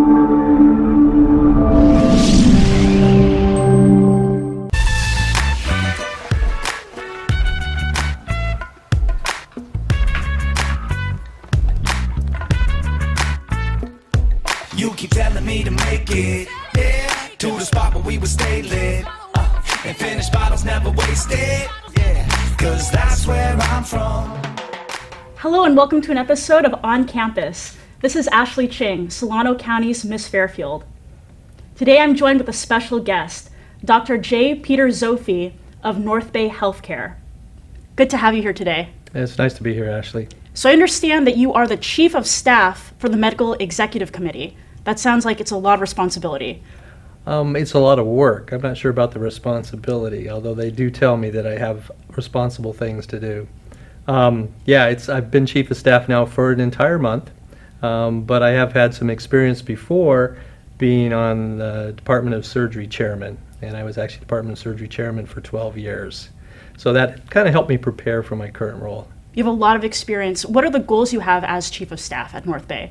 You keep telling me to make it, yeah, to the spot where we would stay lit, and finish bottles never wasted, yeah, cause that's where I'm from. Hello and welcome to an episode of On Campus. This is Ashley Ching, Solano County's Miss Fairfield. Today I'm joined with a special guest, Dr. J. Peter Zopfi of Northbay Healthcare. Good to have you here today. It's nice to be here, Ashley. So I understand that you are the Chief of Staff for the Medical Executive Committee. That sounds like it's a lot of responsibility. It's a lot of work. I'm not sure about the responsibility, although they do tell me that I have responsible things to do. I've been Chief of Staff now for an entire month, but I have had some experience before being on the Department of Surgery Chairman, and I was actually Department of Surgery Chairman for 12 years. So that kind of helped me prepare for my current role. You have a lot of experience. What are the goals you have as Chief of Staff at Northbay?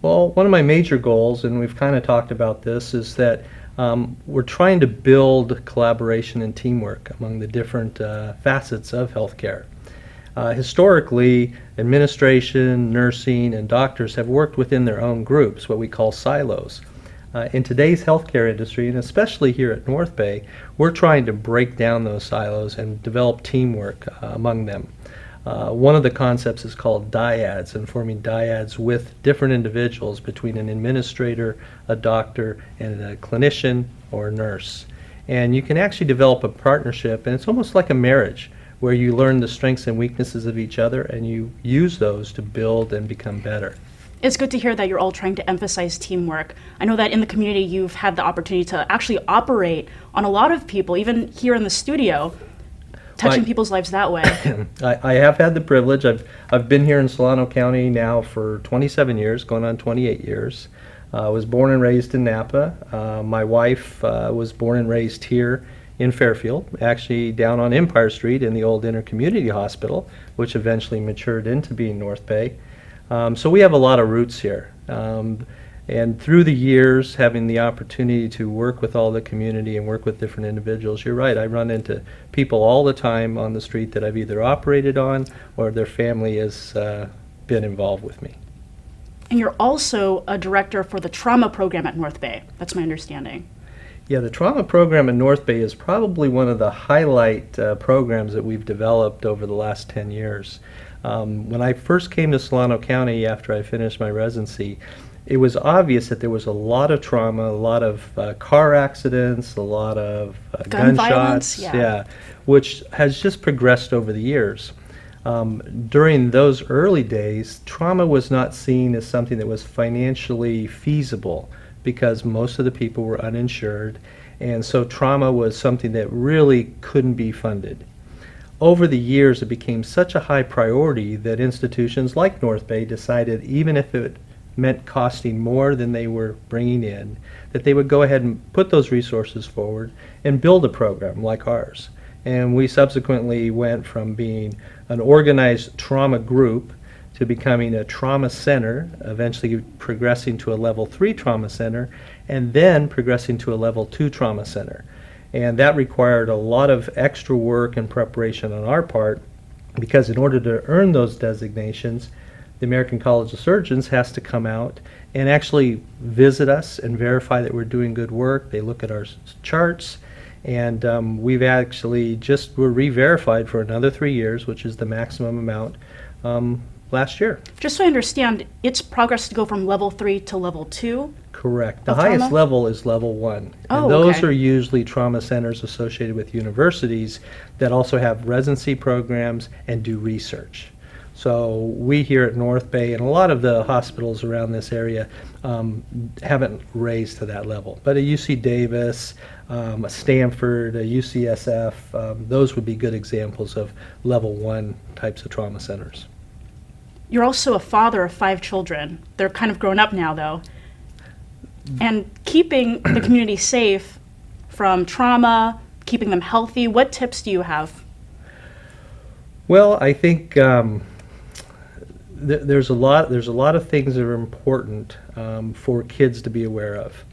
Well, one of my major goals, and we've kind of talked about this, is that we're trying to build collaboration and teamwork among the different facets of healthcare. Historically, administration, nursing, and doctors have worked within their own groups, what we call silos. In today's healthcare industry, and especially here at Northbay, we're trying to break down those silos and develop teamwork among them. One of the concepts is called dyads, and forming dyads with different individuals between an administrator, a doctor, and a clinician or a nurse. And you can actually develop a partnership, and it's almost like a marriage, where you learn the strengths and weaknesses of each other and you use those to build and become better. It's good to hear that you're all trying to emphasize teamwork. I know that in the community you've had the opportunity to actually operate on a lot of people, even here in the studio, touching people's lives that way. I have had the privilege. I've been here in Solano County now for 27 years, going on 28 years. I was born and raised in Napa. My wife was born and raised here in Fairfield, actually down on Empire Street in the old Intercommunity Hospital, which eventually matured into being Northbay. So we have a lot of roots here. And through the years, having the opportunity to work with all the community and work with different individuals, you're right, I run into people all the time on the street that I've either operated on or their family has been involved with me. And you're also a director for the trauma program at Northbay. That's my understanding. Yeah, the trauma program at Northbay is probably one of the highlight programs that we've developed over the last 10 years. When I first came to Solano County after I finished my residency, it was obvious that there was a lot of trauma, a lot of car accidents, a lot of gunshots, violence, which has just progressed over the years. During those early days, trauma was not seen as something that was financially feasible because most of the people were uninsured, and so trauma was something that really couldn't be funded. Over the years, it became such a high priority that institutions like Northbay decided, even if it meant costing more than they were bringing in, that they would go ahead and put those resources forward and build a program like ours. And we subsequently went from being an organized trauma group to becoming a trauma center, eventually progressing to a level 3 trauma center, and then progressing to a level 2 trauma center. And that required a lot of extra work and preparation on our part, because in order to earn those designations, the American College of Surgeons has to come out and actually visit us and verify that we're doing good work. They look at our charts, and we've actually were re-verified for another 3 years, which is the maximum amount, last year. Just so I understand, it's progress to go from level 3 to level 2? Correct. The highest level is level 1. And those are usually trauma centers associated with universities that also have residency programs and do research. So we here at Northbay and a lot of the hospitals around this area haven't raised to that level. But at UC Davis, a Stanford, a UCSF, those would be good examples of level 1 types of trauma centers. You're also a father of 5 children. They're kind of grown up now, though. And keeping the community safe from trauma, keeping them healthy, what tips do you have? Well, I think there's a lot of things that are important for kids to be aware of.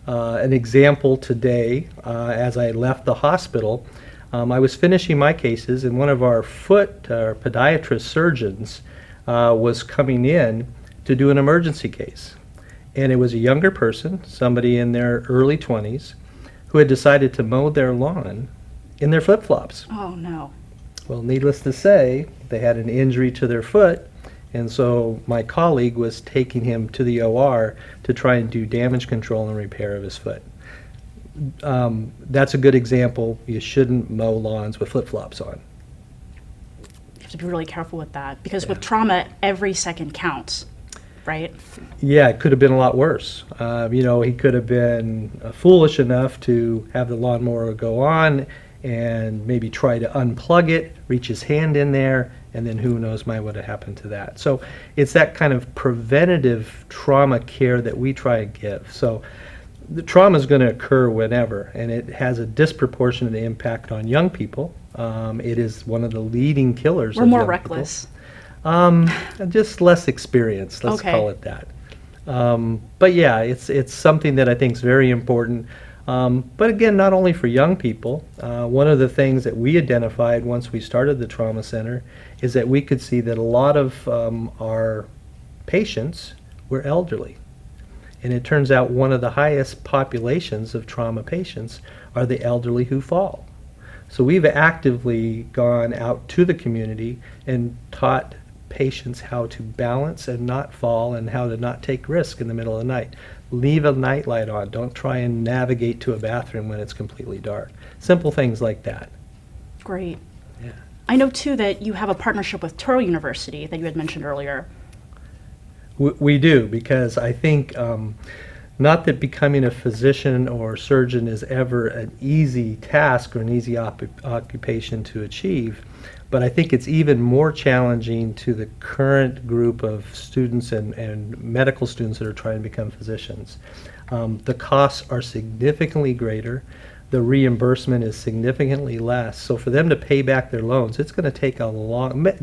An example today, as I left the hospital, I was finishing my cases, and one of our podiatrist surgeons was coming in to do an emergency case. And it was a younger person, somebody in their early 20s, who had decided to mow their lawn in their flip-flops. Oh, no. Well, needless to say, they had an injury to their foot, and so my colleague was taking him to the OR to try and do damage control and repair of his foot. That's a good example. You shouldn't mow lawns with flip-flops on. You have to be really careful with that, because with trauma, every second counts, right? Yeah, it could have been a lot worse. He could have been foolish enough to have the lawnmower go on and maybe try to unplug it, reach his hand in there, and then who knows what would have happened to that. So it's that kind of preventative trauma care that we try to give. So the trauma is going to occur whenever, and it has a disproportionate impact on young people. It is one of the leading killers. We're of more young reckless. Just less experienced, let's Okay. call it that. But yeah, it's something that I think is very important. But again, not only for young people. One of the things that we identified once we started the trauma center is that we could see that a lot of our patients were elderly. And it turns out one of the highest populations of trauma patients are the elderly who fall. So we've actively gone out to the community and taught patients how to balance and not fall, and how to not take risk in the middle of the night. Leave a nightlight on. Don't try and navigate to a bathroom when it's completely dark. Simple things like that. Great. Yeah. I know, too, that you have a partnership with Touro University that you had mentioned earlier. We do, because I think not that becoming a physician or surgeon is ever an easy task or an easy occupation to achieve, but I think it's even more challenging to the current group of students and medical students that are trying to become physicians. The costs are significantly greater. The reimbursement is significantly less. So for them to pay back their loans, it's going to take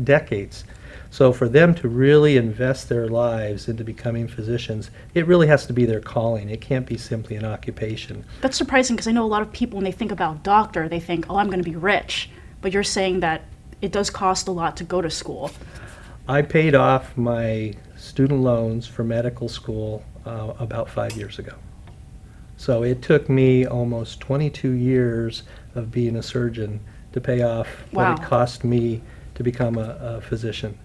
decades. So for them to really invest their lives into becoming physicians, it really has to be their calling. It can't be simply an occupation. That's surprising, because I know a lot of people, when they think about doctor, they think, oh, I'm going to be rich. But you're saying that it does cost a lot to go to school. I paid off my student loans for medical school about 5 years ago. So it took me almost 22 years of being a surgeon to pay off what it cost me to become a physician.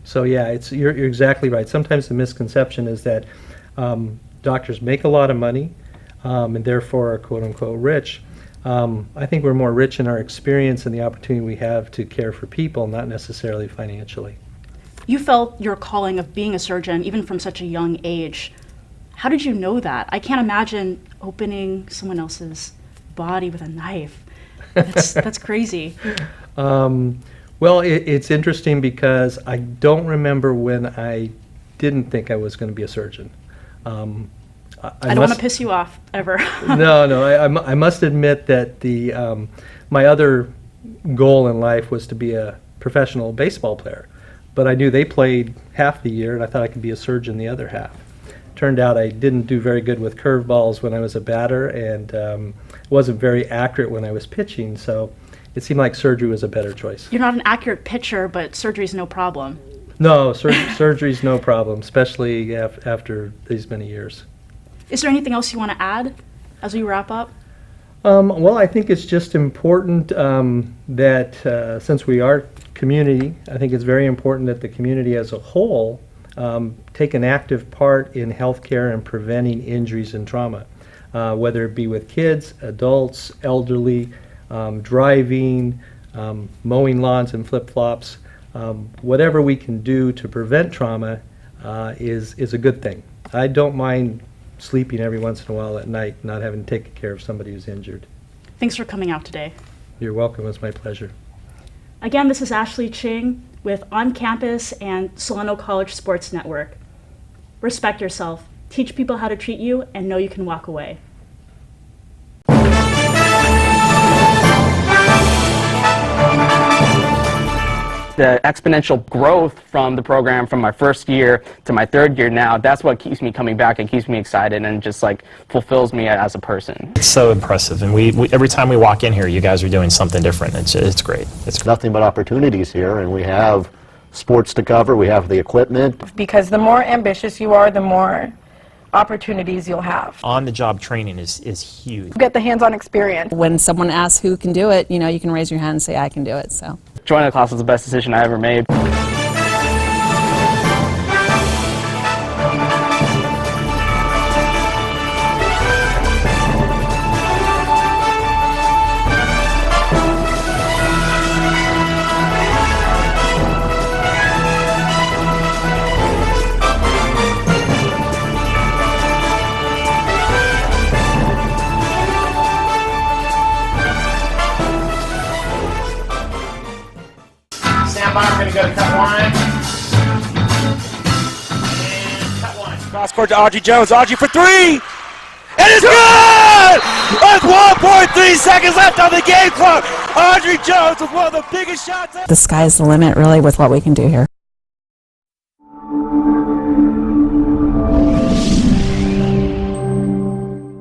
So yeah, you're exactly right. Sometimes the misconception is that doctors make a lot of money and therefore are quote-unquote rich. I think we're more rich in our experience and the opportunity we have to care for people, not necessarily financially. You felt your calling of being a surgeon even from such a young age. How did you know that? I can't imagine opening someone else's body with a knife. That's crazy. Well, it's interesting because I don't remember when I didn't think I was going to be a surgeon. I don't want to piss you off ever. No, I must admit that my other goal in life was to be a professional baseball player. But I knew they played half the year, and I thought I could be a surgeon the other half. Turned out I didn't do very good with curveballs when I was a batter, and wasn't very accurate when I was pitching, so it seemed like surgery was a better choice. You're not an accurate pitcher, but surgery's no problem. No, surgery's no problem, especially after these many years. Is there anything else you want to add as we wrap up? Well, I think it's just important that since we are community, I think it's very important that the community as a whole take an active part in healthcare and preventing injuries and trauma, whether it be with kids, adults, elderly, driving, mowing lawns and flip-flops. Whatever we can do to prevent trauma is a good thing. I don't mind sleeping every once in a while at night, not having to take care of somebody who's injured. Thanks for coming out today. You're welcome. It's my pleasure. Again, this is Ashley Ching with On Campus and Solano College Sports Network. Respect yourself, teach people how to treat you, and know you can walk away. The exponential growth from the program from my first year to my third year now, that's what keeps me coming back and keeps me excited and just like fulfills me as a person. It's so impressive, and we every time we walk in here, you guys are doing something different. It's great. It's nothing but opportunities here, and we have sports to cover, we have the equipment. Because the more ambitious you are, the more opportunities you'll have. On-the-job training is huge. Get the hands-on experience. When someone asks who can do it, you know, you can raise your hand and say, I can do it. So Joining the class was the best decision I ever made. We're going to go to cut one. And cut one. Cross court to Audrey Jones. Audrey for three. And it's good! With 1.3 seconds left on the game clock. Audrey Jones with one of the biggest shots ever. the sky's the limit, really, with what we can do here.